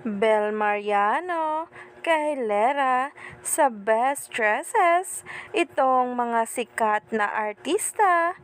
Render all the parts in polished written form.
Bel Mariano, kahilera sa Best Dresses, itong mga sikat na artista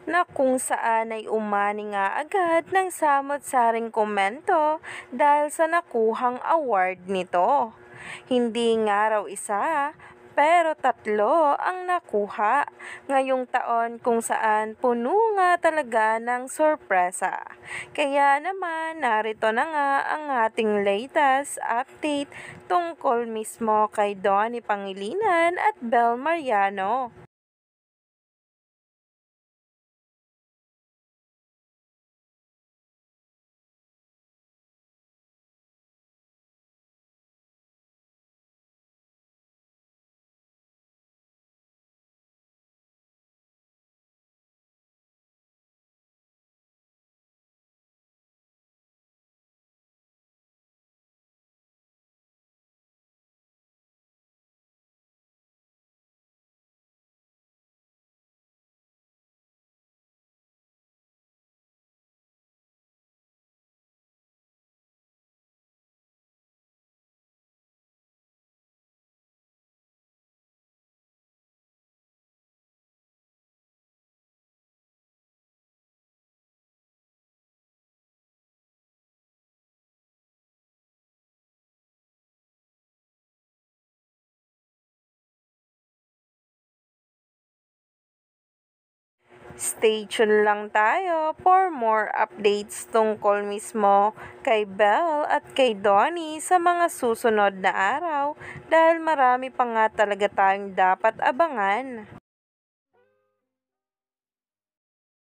na kung saan ay umani nga agad ng samot-saring komento dahil sa nakuhang award nito. Hindi nga raw isa, pero tatlo ang nakuha ngayong taon kung saan puno nga talaga ng sorpresa. Kaya naman narito na nga ang ating latest update tungkol mismo kay Donnie Pangilinan at Bel Mariano. Stay tuned lang tayo for more updates tungkol mismo kay Belle at kay Donnie sa mga susunod na araw dahil marami pa nga talaga tayong dapat abangan.